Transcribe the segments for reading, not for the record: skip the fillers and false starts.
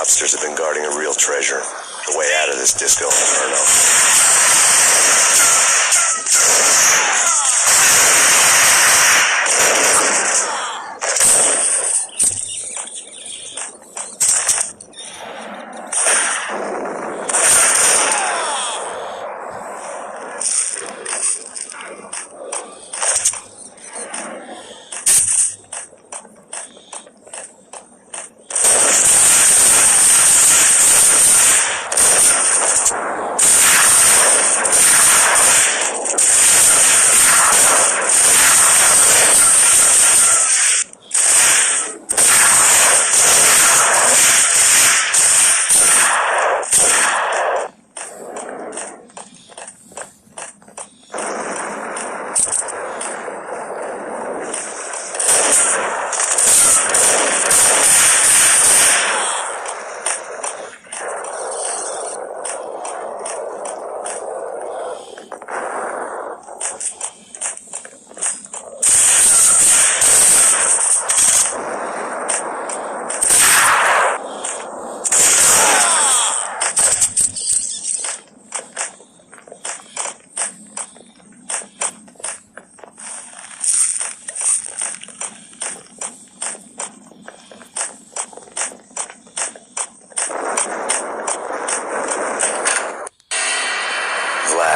mobsters have been guarding a real treasure. The way out of this disco inferno.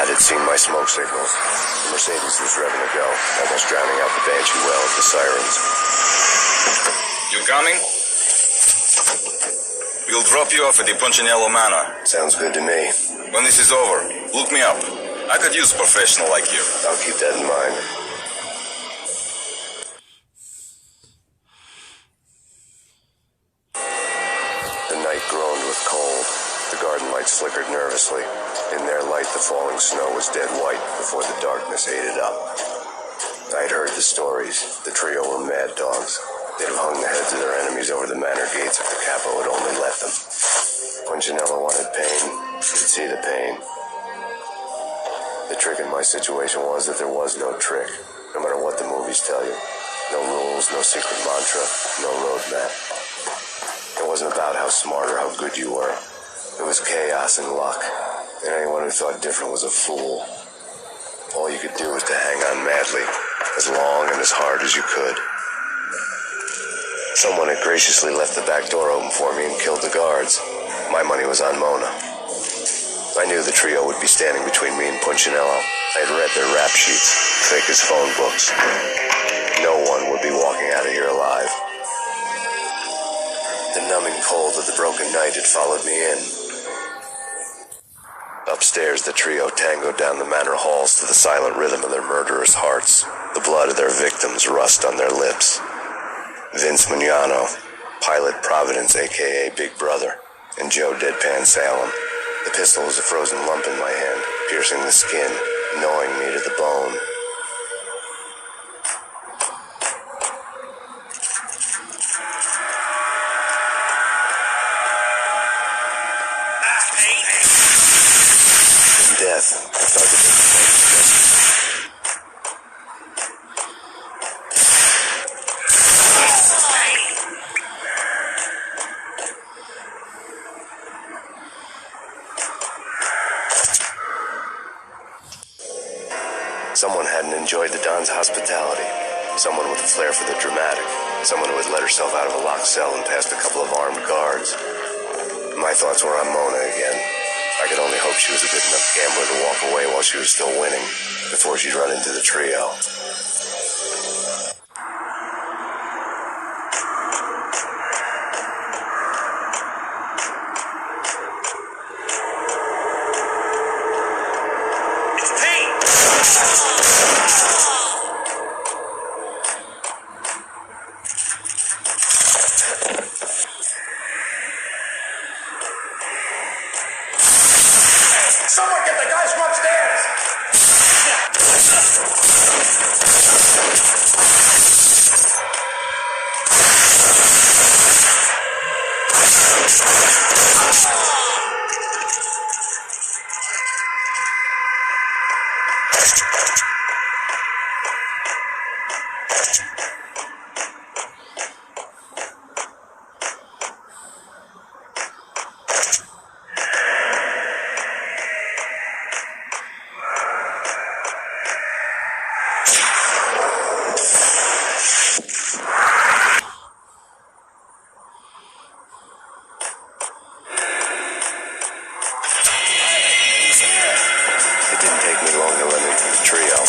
Had seen my smoke signals. The Mercedes was revving to go, almost drowning out the Banshee well of the sirens. You coming? We'll drop you off at the Punchinello Manor. Sounds good to me. When this is over, look me up. I could use a professional like you. I'll keep that in mind. The night groaned with cold. The garden lights flickered nervously. In their light, the falling snow was dead white before the darkness ate it up. I'd heard the stories. The trio were mad dogs. They'd have hung the heads of their enemies over the manor gates if the capo had only let them. Punchinello wanted Payne. He'd see the pain. The trick in my situation was that there was no trick, no matter what the movies tell you. No rules, no secret mantra, no roadmap. It wasn't about how smart or how good you were. It was chaos and luck. And anyone who thought different was a fool. All you could do was to hang on madly, as long and as hard as you could. Someone had graciously left the back door open for me and killed the guards. My money was on Mona. I knew the trio would be standing between me and Punchinello. I had read their rap sheets, thick as phone books. No one would be walking out of here alive. The numbing cold of the broken night had followed me in. Upstairs, the trio tangoed down the manor halls to the silent rhythm of their murderous hearts. The blood of their victims rust on their lips. Vince Mugnano, Pilot Providence, a.k.a. Big Brother, and Joe Deadpan Salem. The pistol was a frozen lump in my hand, piercing the skin, gnawing me to the bone. Death. I thought the Someone hadn't enjoyed the Don's hospitality. Someone with a flair for the dramatic. Someone who had let herself out of a locked cell and past a couple of armed guards. My thoughts were on Mona again. I could only hope she was a good enough gambler to walk away while she was still winning, before she'd run into the trio. It's Payne! Someone get the guys from upstairs! The trio.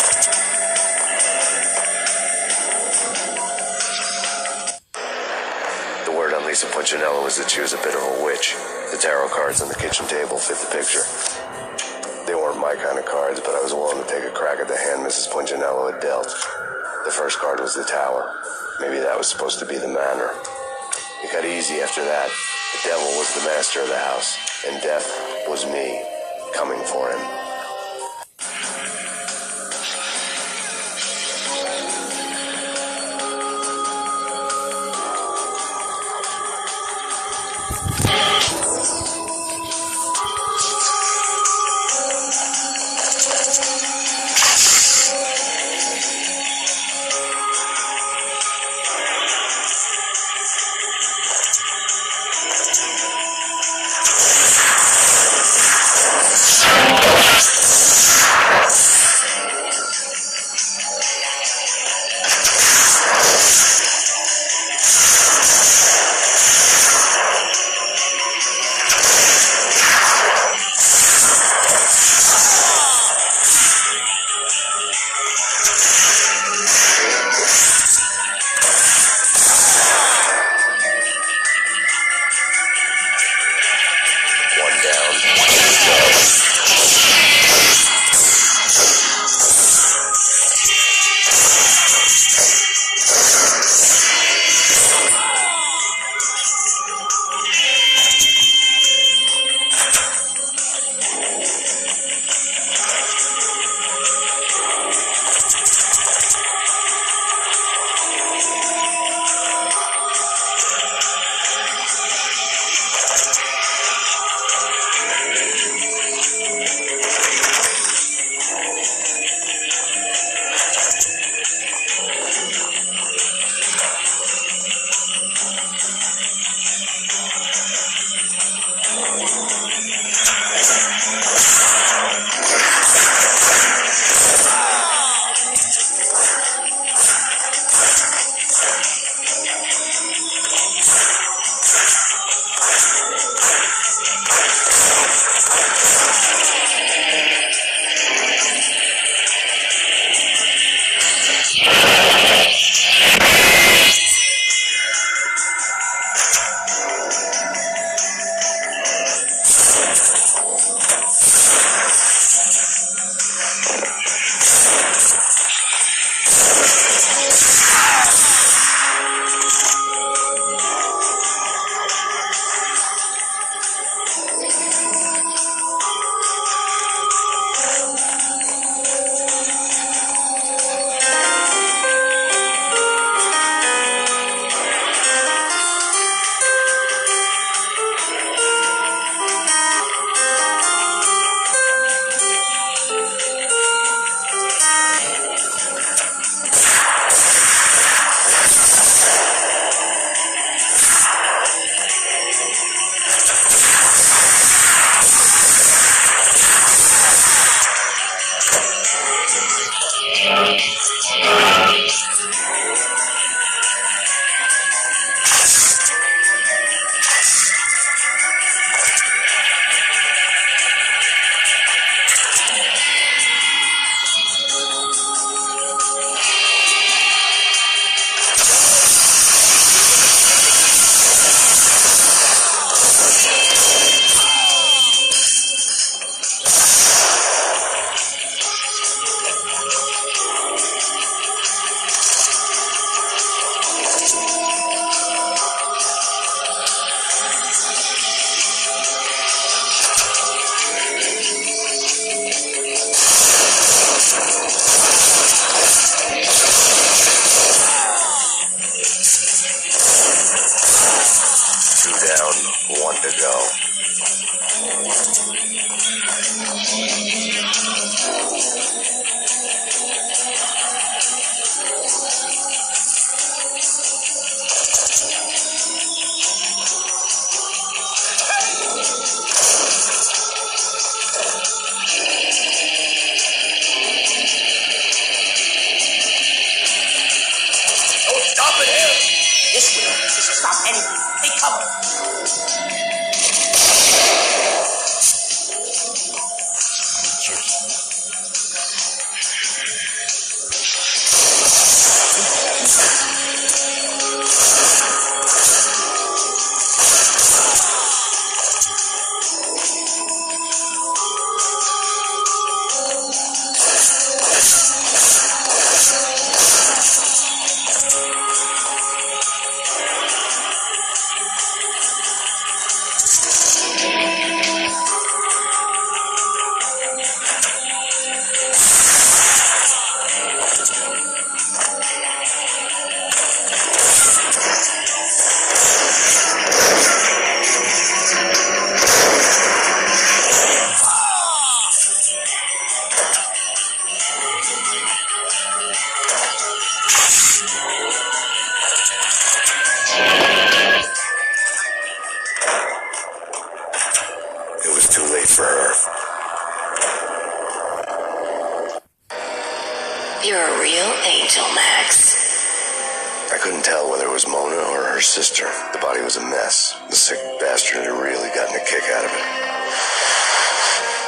The word on Lisa Punchinello was that she was a bit of a witch. The tarot cards on the kitchen table fit the picture. They weren't my kind of cards, but I was willing to take a crack at the hand Mrs. Punchinello had dealt. The first card was the Tower. Maybe that was supposed to be the Manor. It got easy after that. The devil was the master of the house, and death was me, coming for him. It was too late for her. You're a real angel, Max. I couldn't tell whether it was Mona or her sister. The body was a mess. The sick bastard had really gotten a kick out of it.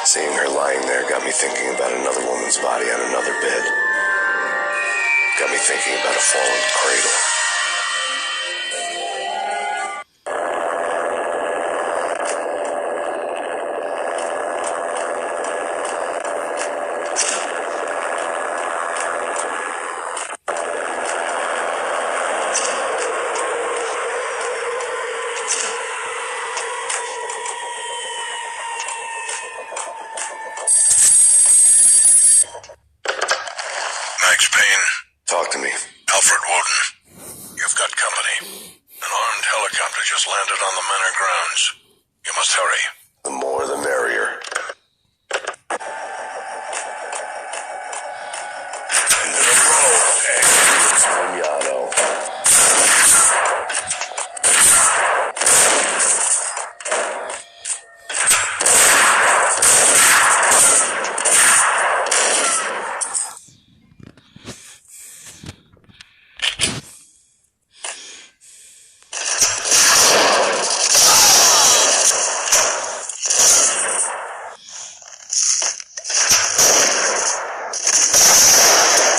Seeing her lying there got me thinking about another woman's body on another bed. Got me thinking about a fallen cradle. Max Payne, Talk to me. Alfred Woden. You've got company. An armed helicopter just landed on the manor grounds. You must hurry. The more the merrier. Into the road, Yano.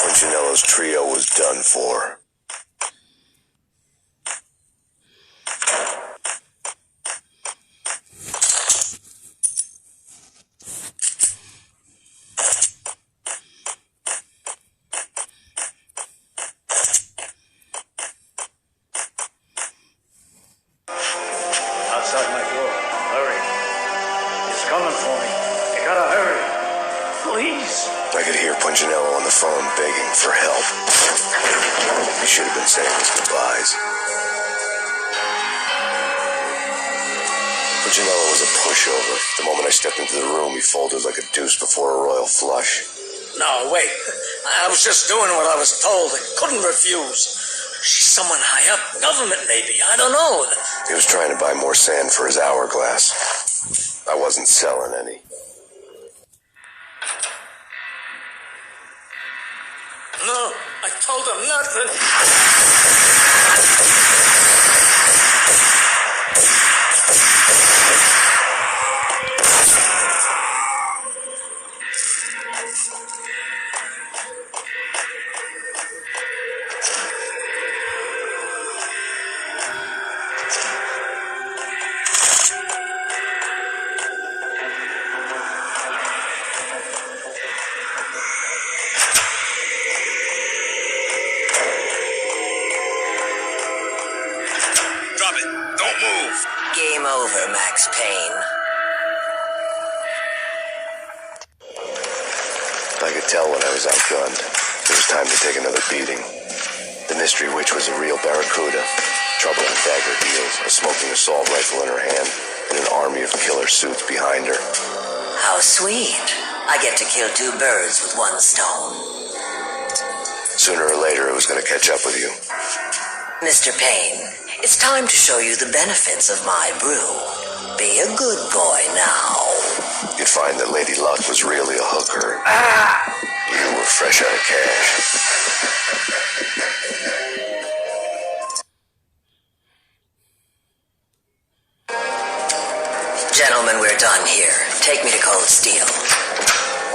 Punchinello's trio was done for. outside my door. Hurry. He's coming for me. You gotta hurry. Please. I could hear Punchinello on the phone begging for help. He should have been saying his goodbyes. Punchinello was a pushover. The moment I stepped into the room, he folded like a deuce before a royal flush. No, wait. I was just doing what I was told. I couldn't refuse. She's someone high up. Government, maybe. I don't know. He was trying to buy more sand for his hourglass. I wasn't selling any. No, I told him nothing. Drop it. Don't move. Game over, Max Payne. I could tell when I was outgunned. It was time to take another beating. The mystery witch was a real barracuda. Trouble with dagger heels, a smoking assault rifle in her hand, and an army of killer suits behind her. How sweet. I get to kill two birds with one stone. Sooner or later, it was going to catch up with you. Mr. Payne, it's time to show you the benefits of my brew. Be a good boy now. You'd find that Lady Luck was really a hooker. You were fresh out of cash. Gentlemen, we're done here. Take me to Cold Steel.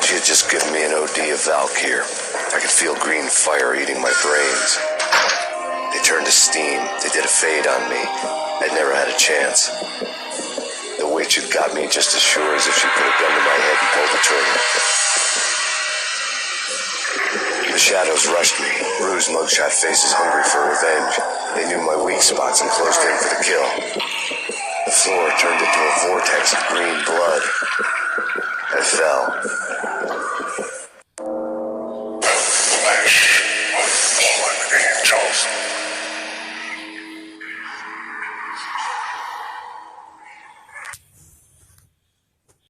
She had just given me an OD of Valkyr. I could feel green fire eating my brains. They turned to steam. They did a fade on me. I'd never had a chance. The witch had got me just as sure as if she put a gun to my head and pulled the trigger. The shadows rushed me. Bruised mugshot faces hungry for revenge. They knew my weak spots and closed in for the kill. The floor turned into a vortex of green blood. I fell.